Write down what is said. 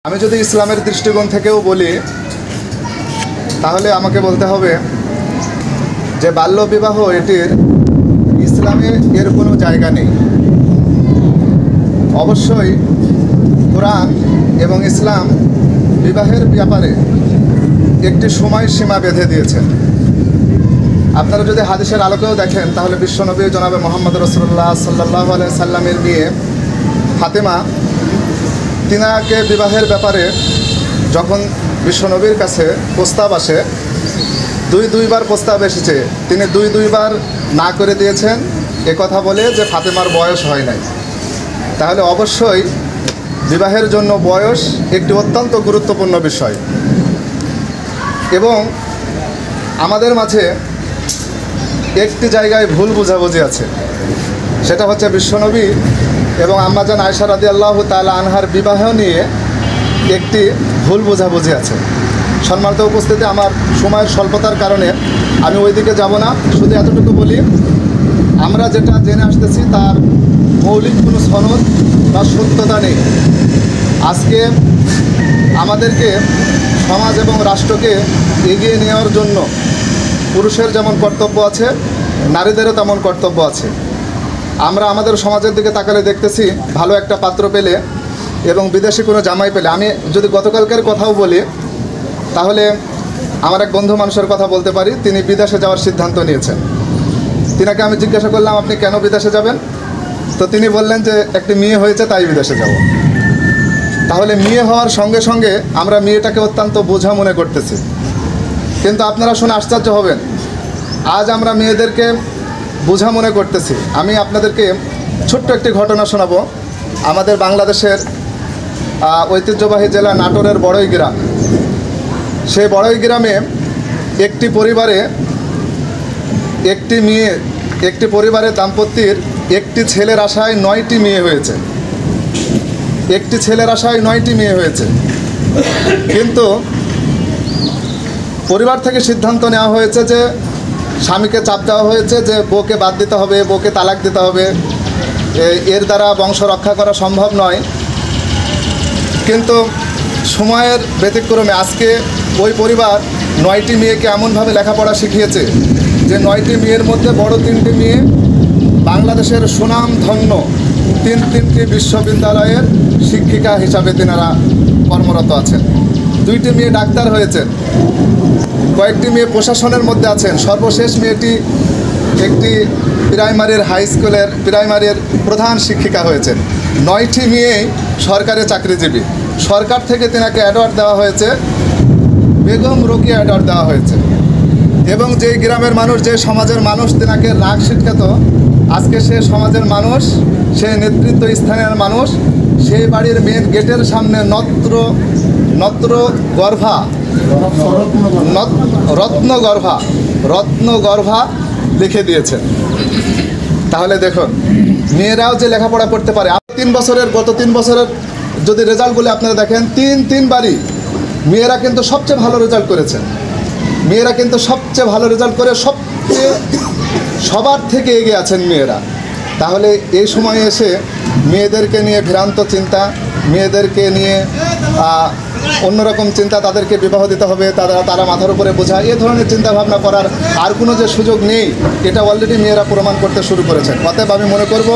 আমি যদি ইসলামের দৃষ্টিকোণ থেকেও বলি তাহলে আমাকে বলতে হবে যে বাল্য বিবাহ এটির ইসলামে এর কোনো জায়গা নেই। অবশ্যই কোরআন এবং ইসলাম বিবাহের ব্যাপারে একটি সময়সীমা বেঁধে দিয়েছেন। আপনারা যদি হাদিসের আলোকেও দেখেন তাহলে বিশ্বনবী জনাবে মোহাম্মদ রাসূলুল্লাহ সাল্লাল্লাহু আলাইহি সাল্লামের মেয়ে ফাতেমা তিনাকে বিবাহের ব্যাপারে যখন বিশ্বনবীর কাছে প্রস্তাব আসে, দুইবার প্রস্তাব এসেছে, তিনি দুইবার না করে দিয়েছেন এ কথা বলে যে ফাতেমার বয়স হয় নাই। তাহলে অবশ্যই বিবাহের জন্য বয়স একটি অত্যন্ত গুরুত্বপূর্ণ বিষয়। এবং আমাদের মাঝে একটি জায়গায় ভুল বোঝাবুঝি আছে, সেটা হচ্ছে বিশ্বনবী এবং আম্মাজান আয়েশা রাদিয়াল্লাহু তাআলা আনহার বিবাহ নিয়ে একটি ভুল বোঝাবুঝি আছে। সম্মানিত উপস্থিতি, আমার সময়ের স্বল্পতার কারণে আমি ওইদিকে যাব না, শুধু এতটুকু বলি, আমরা যেটা জেনে আসতেছি তার মৌলিক কোনো সনদ বা সত্যতা নেই। আজকে আমাদেরকে সমাজ এবং রাষ্ট্রকে এগিয়ে নেওয়ার জন্য পুরুষের যেমন কর্তব্য আছে, নারীদেরও তেমন কর্তব্য আছে। আমরা আমাদের সমাজের দিকে তাকালে দেখতেছি ভালো একটা পাত্র পেলে এবং বিদেশি কোনো জামাই পেলে, আমি যদি গতকালকের কথাও বলি তাহলে আমার এক বন্ধু মানুষের কথা বলতে পারি, তিনি বিদেশে যাওয়ার সিদ্ধান্ত নিয়েছেন। তিনাকে আমি জিজ্ঞাসা করলাম, আপনি কেন বিদেশে যাবেন? তো তিনি বললেন যে একটি মেয়ে হয়েছে তাই বিদেশে যাব। তাহলে মেয়ে হওয়ার সঙ্গে সঙ্গে আমরা মেয়েটাকে অত্যন্ত বোঝা মনে করতেছি, কিন্তু আপনারা শুনে আশ্চর্য হবেন, আজ আমরা মেয়েদেরকে বোঝা মনে করতেছি। আমি আপনাদেরকে ছোট্ট একটি ঘটনা শোনাবো। আমাদের বাংলাদেশের ঐতিহ্যবাহী জেলা নাটোরের বড়ই গ্রাম, সেই বড়ই গ্রামে একটি পরিবারে একটি পরিবারের দাম্পত্যের একটি ছেলের আশায় 9টি মেয়ে হয়েছে। একটি ছেলের আশায় 9টি মেয়ে হয়েছে, কিন্তু পরিবার থেকে সিদ্ধান্ত নেওয়া হয়েছে যে স্বামীকে চাপ দেওয়া হয়েছে যে বউকে বাদ দিতে হবে, বউকে তালাক দিতে হবে, এর দ্বারা বংশ রক্ষা করা সম্ভব নয়। কিন্তু সময়ের ব্যতিক্রমে আজকে ওই পরিবার 9টি মেয়েকে এমনভাবে লেখাপড়া শিখিয়েছে যে 9টি মেয়ের মধ্যে বড় 3টি মেয়ে বাংলাদেশের সুনামধন্য তিনটি বিশ্ববিদ্যালয়ের শিক্ষিকা হিসাবে তিনারা কর্মরত আছেন। 2টি মেয়ে ডাক্তার হয়েছেন, কয়েকটি মেয়ে প্রশাসনের মধ্যে আছেন, সর্বশেষ মেয়েটি একটি প্রাইমারির প্রধান শিক্ষিকা হয়েছেন। 9টি মেয়েই সরকারি চাকরিজীবী। সরকার থেকে তিনাকে অ্যাওয়ার্ড দেওয়া হয়েছে, বেগম রোকেয়া অ্যাওয়ার্ড দেওয়া হয়েছে। এবং যেই গ্রামের মানুষ, যে সমাজের মানুষ তিনাকে রাগ শিক্ষাত, আজকে সে সমাজের মানুষ, সে নেতৃত্ব স্থানের মানুষ, সেই বাড়ির মেন গেটের সামনে রত্নগর্ভা লিখে দিয়েছেন। তাহলে দেখুন, মেয়েরাও যে লেখাপড়া করতে পারে। গত 3 বছরের যদি রেজাল্টগুলো আপনারা দেখেন, তিনবারই মেয়েরা কিন্তু সবচেয়ে ভালো রেজাল্ট করেছেন। মেয়েরা কিন্তু সবচেয়ে ভালো রেজাল্ট করে সবার থেকে এগিয়ে আছেন মেয়েরা। তাহলে এই সময়ে এসে মেয়েদেরকে নিয়ে ভ্রান্ত চিন্তা, মেয়েদেরকে নিয়ে অন্যরকম চিন্তা, তাদেরকে বিবাহ দিতে হবে, তারা মাথার উপরে বোঝা, এ ধরনের চিন্তাভাবনা করার আর কোনো যে সুযোগ নেই, এটা অলরেডি মেয়েরা প্রমাণ করতে শুরু করেছেন। অতএব আমি মনে করব